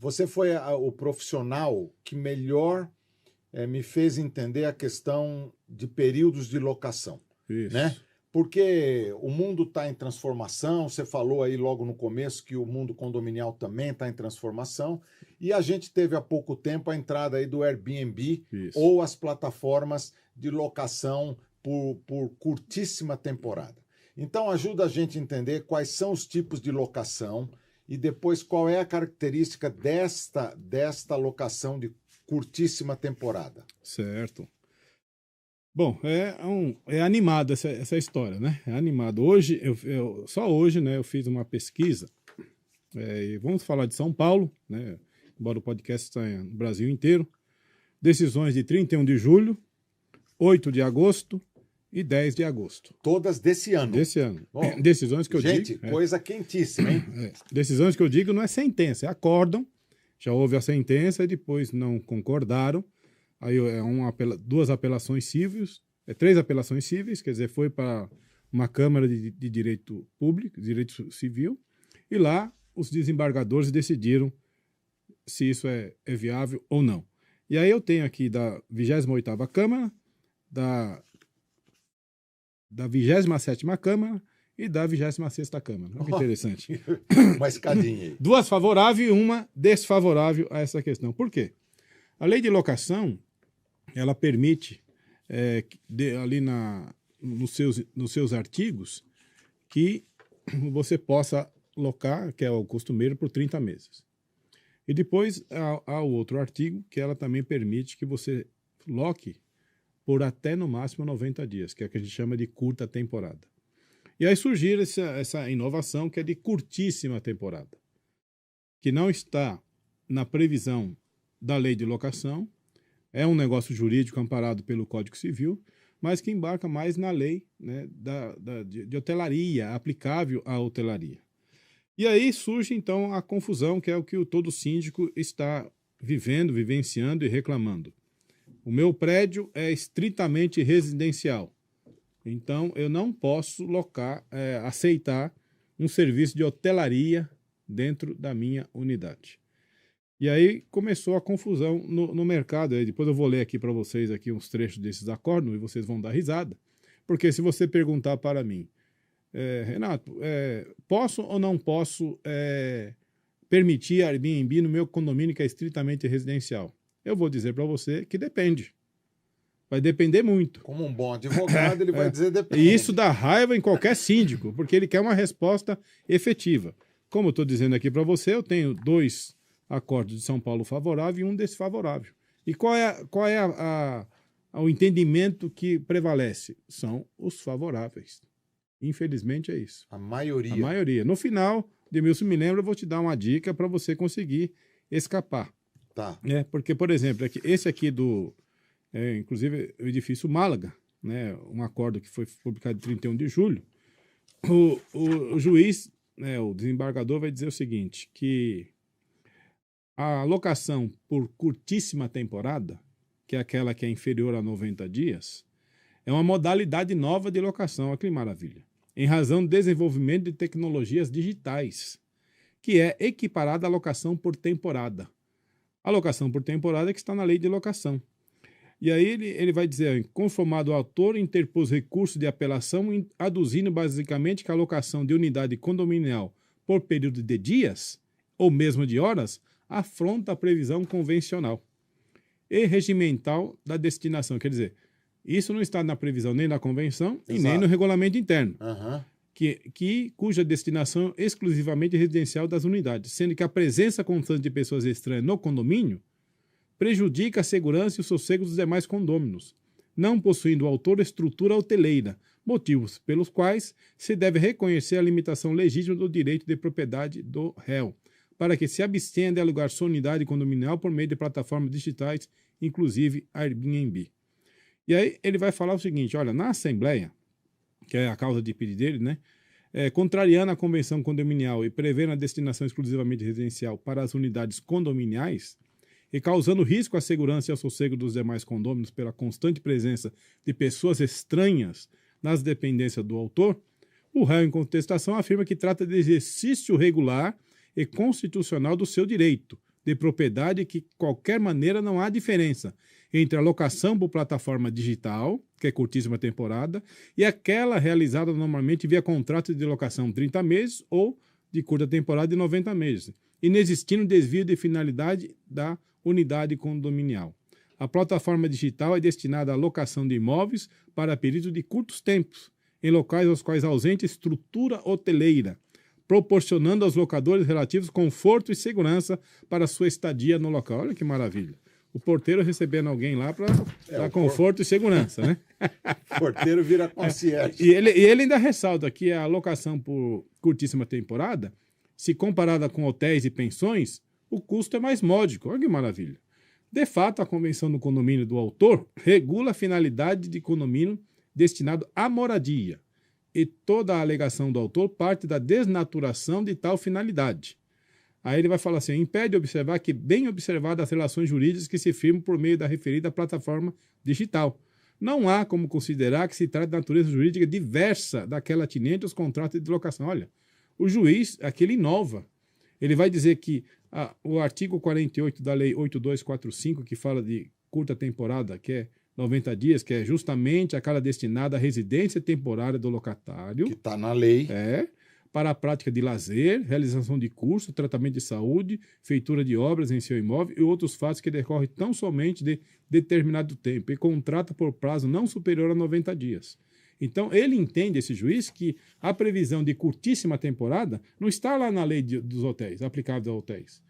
você foi o profissional que melhor me fez entender a questão de períodos de locação, Isso. né? Porque o mundo está em transformação, você falou aí logo no começo que o mundo condominial também está em transformação, e a gente teve há pouco tempo a entrada aí do Airbnb Isso. ou as plataformas de locação por curtíssima temporada. Então ajuda a gente a entender quais são os tipos de locação e depois qual é a característica desta locação de curtíssima temporada. Certo. Bom, é animado essa história, né? É animado. Hoje, só hoje, né, eu fiz uma pesquisa, e vamos falar de São Paulo, né? Embora o podcast está no Brasil inteiro. Decisões de 31 de julho, 8 de agosto e 10 de agosto. Todas desse ano. Desse ano. Bom, decisões que eu digo... gente, coisa quentíssima, hein? Decisões que eu digo não é sentença, é acórdão. Já houve a sentença e depois não concordaram. Aí duas apelações cíveis, três apelações cíveis, quer dizer, foi para uma Câmara de Direito Público, Direito Civil, e lá os desembargadores decidiram se isso é viável ou não. E aí eu tenho aqui da 28ª Câmara, da 27ª Câmara e da 26ª Câmara. Olha que interessante. Uma escadinha aí. Duas favoráveis e uma desfavorável a essa questão. Por quê? A lei de locação, ela permite, ali nos seus artigos, que você possa locar, que é o costumeiro, por 30 meses. E depois há o outro artigo, que ela também permite que você loque por até, no máximo, 90 dias, que é o que a gente chama de curta temporada. E aí surgiu essa inovação, que é de curtíssima temporada, que não está na previsão da lei de locação, é um negócio jurídico amparado pelo Código Civil, mas que embarca mais na lei, né, de hotelaria, aplicável à hotelaria. E aí surge, então, a confusão, que é o que todo síndico está vivenciando e reclamando. O meu prédio é estritamente residencial, então eu não posso aceitar um serviço de hotelaria dentro da minha unidade. E aí começou a confusão no mercado. Aí depois eu vou ler aqui para vocês aqui uns trechos desses acordos e vocês vão dar risada. Porque se você perguntar para mim, Renato, posso ou não posso permitir Airbnb no meu condomínio que é estritamente residencial? Eu vou dizer para você que depende. Vai depender muito. Como um bom advogado, ele vai dizer depende. E isso dá raiva em qualquer síndico, porque ele quer uma resposta efetiva. Como eu estou dizendo aqui para você, eu tenho 2 acordos de São Paulo favorável e um desfavorável. E qual é o entendimento que prevalece? São os favoráveis. Infelizmente é isso. A maioria. A maioria. No final, Demilson, me lembra, eu vou te dar uma dica para você conseguir escapar. Tá. Porque, por exemplo, esse aqui inclusive o edifício Málaga, né, um acordo que foi publicado em 31 de julho, o juiz, né, o desembargador vai dizer o seguinte, que a locação por curtíssima temporada, que é aquela que é inferior a 90 dias, é uma modalidade nova de locação. Olha que maravilha. Em razão do desenvolvimento de tecnologias digitais, que é equiparada à locação por temporada. A locação por temporada é que está na lei de locação. E aí ele vai dizer, conformado o autor, interpôs recurso de apelação, aduzindo basicamente que a locação de unidade condominial por período de dias, ou mesmo de horas, afronta a previsão convencional e regimental da destinação. Quer dizer, isso não está na previsão nem da convenção e nem no regulamento interno, cuja destinação é exclusivamente residencial das unidades, sendo que a presença constante de pessoas estranhas no condomínio prejudica a segurança e o sossego dos demais condôminos, não possuindo o autor estrutura hoteleira, motivos pelos quais se deve reconhecer a limitação legítima do direito de propriedade do réu, para que se abstenha de alugar sua unidade condominial por meio de plataformas digitais, inclusive Airbnb. E aí ele vai falar o seguinte, olha, na Assembleia, que é a causa de pedido dele, né, contrariando a convenção condominial e prevendo a destinação exclusivamente residencial para as unidades condominiais, e causando risco à segurança e ao sossego dos demais condôminos pela constante presença de pessoas estranhas nas dependências do autor, o réu em contestação afirma que trata de exercício regular e constitucional do seu direito, de propriedade que, de qualquer maneira, não há diferença entre a locação por plataforma digital, que é curtíssima temporada, e aquela realizada normalmente via contrato de locação 30 meses ou de curta temporada de 90 meses, inexistindo desvio de finalidade da unidade condominial. A plataforma digital é destinada à locação de imóveis para período de curtos tempos, em locais aos quais ausente estrutura hoteleira, proporcionando aos locadores relativos conforto e segurança para sua estadia no local. Olha que maravilha. O porteiro recebendo alguém lá para dar conforto e segurança, né? O porteiro vira concierge. E ele ainda ressalta que a locação por curtíssima temporada, se comparada com hotéis e pensões, o custo é mais módico. Olha que maravilha. De fato, a Convenção do Condomínio do autor regula a finalidade de condomínio destinado à moradia, e toda a alegação do autor parte da desnaturação de tal finalidade. Aí ele vai falar assim, impede observar que bem observadas as relações jurídicas que se firmam por meio da referida plataforma digital. Não há como considerar que se trata de natureza jurídica diversa daquela atinente aos contratos de locação. Olha, o juiz, aqui ele inova. Ele vai dizer que o artigo 48 da Lei 8245, que fala de curta temporada, que é 90 dias, que é justamente aquela destinada à residência temporária do locatário. Que está na lei. Para a prática de lazer, realização de curso, tratamento de saúde, feitura de obras em seu imóvel e outros fatos que decorrem tão somente de determinado tempo e contrata por prazo não superior a 90 dias. Então, ele entende, esse juiz, que a previsão de curtíssima temporada não está lá na lei dos hotéis, aplicável aos hotéis.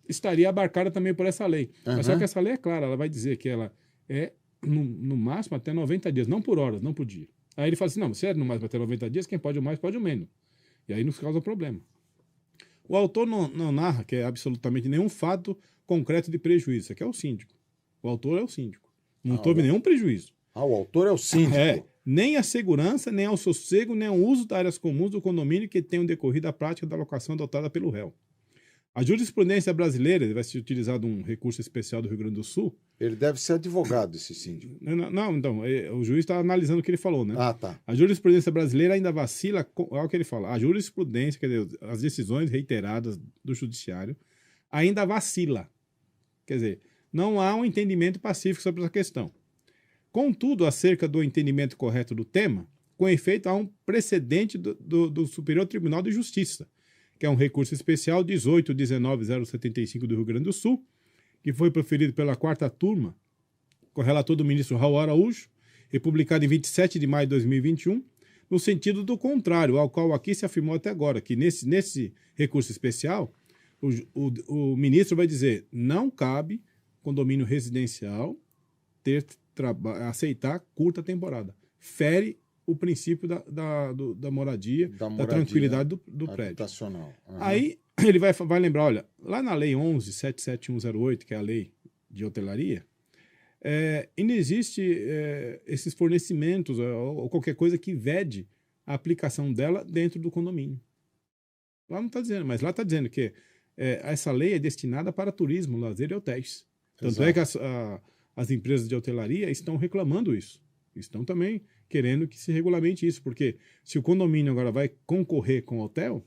Estaria abarcada também por essa lei. Mas só que essa lei é clara, ela vai dizer que ela é no máximo até 90 dias, não por horas, não por dia. Aí ele fala assim, não, se é no máximo até 90 dias, quem pode o mais, pode o menos. E aí nos causa problema. O autor não narra que é absolutamente nenhum fato concreto de prejuízo. Isso aqui é o síndico. O autor é o síndico. Não houve nenhum prejuízo. O autor é o síndico. Nem a segurança, nem ao sossego, nem ao uso das áreas comuns do condomínio que tenham decorrido a prática da locação adotada pelo réu. A jurisprudência brasileira, vai ser utilizado um recurso especial do Rio Grande do Sul. Ele deve ser advogado, esse síndico. Não, então, o juiz está analisando o que ele falou, né? Tá. A jurisprudência brasileira ainda vacila, olha o que ele fala, a jurisprudência, quer dizer, as decisões reiteradas do judiciário, ainda vacila. Quer dizer, não há um entendimento pacífico sobre essa questão. Contudo, acerca do entendimento correto do tema, com efeito, há um precedente do Superior Tribunal de Justiça, que é um recurso especial 18.19.075 do Rio Grande do Sul, que foi proferido pela 4ª turma, com relator do ministro Raul Araújo, e publicado em 27 de maio de 2021, no sentido do contrário, ao qual aqui se afirmou até agora, que nesse recurso especial, o ministro vai dizer, não cabe condomínio residencial aceitar curta temporada. Fere o princípio da moradia, da tranquilidade do prédio. Aí ele vai lembrar, olha, lá na Lei 11.77108, que é a lei de hotelaria, ainda existe esses fornecimentos ou qualquer coisa que vede a aplicação dela dentro do condomínio. Lá não está dizendo, mas lá está dizendo que essa lei é destinada para turismo, lazer e hotéis. Tanto é que as empresas de hotelaria estão reclamando isso. Estão também querendo que se regulamente isso, porque se o condomínio agora vai concorrer com o hotel,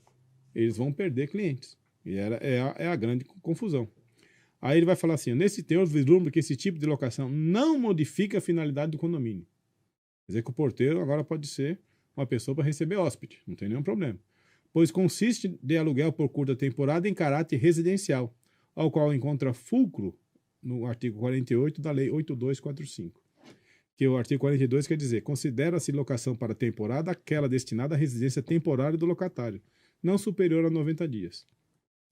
eles vão perder clientes. E é a grande confusão. Aí ele vai falar assim, nesse teor, vislumbro que esse tipo de locação não modifica a finalidade do condomínio. Quer dizer que o porteiro agora pode ser uma pessoa para receber hóspede, não tem nenhum problema. Pois consiste de aluguel por curta temporada em caráter residencial, ao qual encontra fulcro no artigo 48 da Lei 8245. Que o artigo 42 quer dizer, considera-se locação para temporada aquela destinada à residência temporária do locatário, não superior a 90 dias.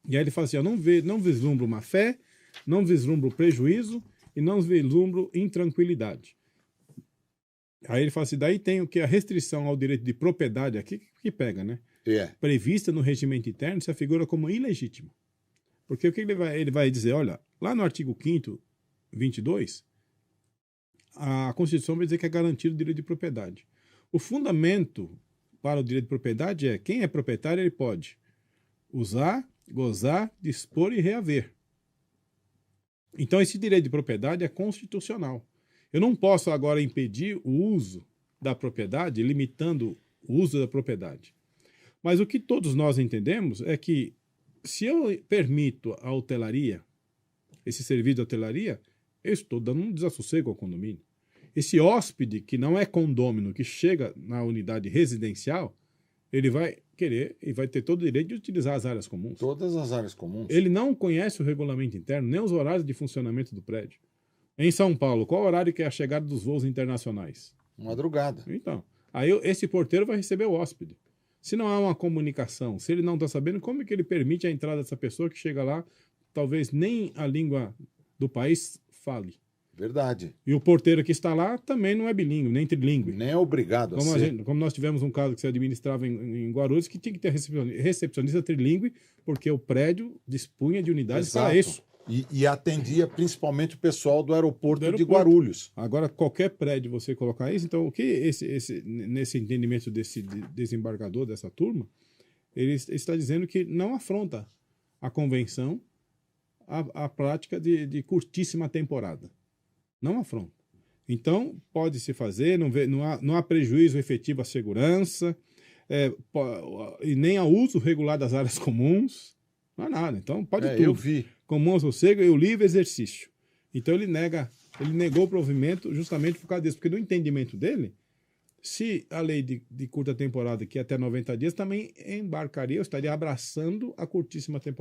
E aí ele fala assim, não vislumbro má fé, não vislumbro prejuízo e não vislumbro intranquilidade. Aí ele fala assim, daí tem o que a restrição ao direito de propriedade aqui que pega, né? Prevista no regimento interno se afigura como ilegítima. Porque o que ele vai dizer, olha, lá no artigo 5º, 22, a Constituição vai dizer que é garantido o direito de propriedade. O fundamento para o direito de propriedade é quem é proprietário ele pode usar, gozar, dispor e reaver. Então esse direito de propriedade é constitucional. Eu não posso agora impedir o uso da propriedade, limitando o uso da propriedade. Mas o que todos nós entendemos é que se eu permito a hotelaria esse serviço de hotelaria, eu estou dando um desassossego ao condomínio. Esse hóspede, que não é condômino, que chega na unidade residencial, ele vai querer e vai ter todo o direito de utilizar as áreas comuns. Todas as áreas comuns. Ele não conhece o regulamento interno, nem os horários de funcionamento do prédio. Em São Paulo, qual horário que é a chegada dos voos internacionais? Madrugada. Então, aí esse porteiro vai receber o hóspede. Se não há uma comunicação, se ele não está sabendo, como é que ele permite a entrada dessa pessoa que chega lá, talvez nem a língua do país fale? Verdade. E o porteiro que está lá também não é bilíngue, nem trilingue. Nem é obrigado a ser. Como nós tivemos um caso que se administrava em Guarulhos, que tinha que ter recepcionista trilingue, porque o prédio dispunha de unidades para isso. E atendia principalmente o pessoal do aeroporto de Guarulhos. Agora, qualquer prédio você colocar isso, então o que nesse entendimento desse desembargador, dessa turma, ele está dizendo que não afronta a convenção a prática de curtíssima temporada. Não afronta. Então, pode-se fazer, não há prejuízo efetivo à segurança, e nem ao uso regular das áreas comuns, não há nada. Então, pode tudo. Eu vi. Comum ao sossego e o livre exercício. Então, ele negou o provimento justamente por causa disso, porque no entendimento dele, se a lei de curta temporada, que é até 90 dias, também embarcaria, eu estaria abraçando a curtíssima temporada.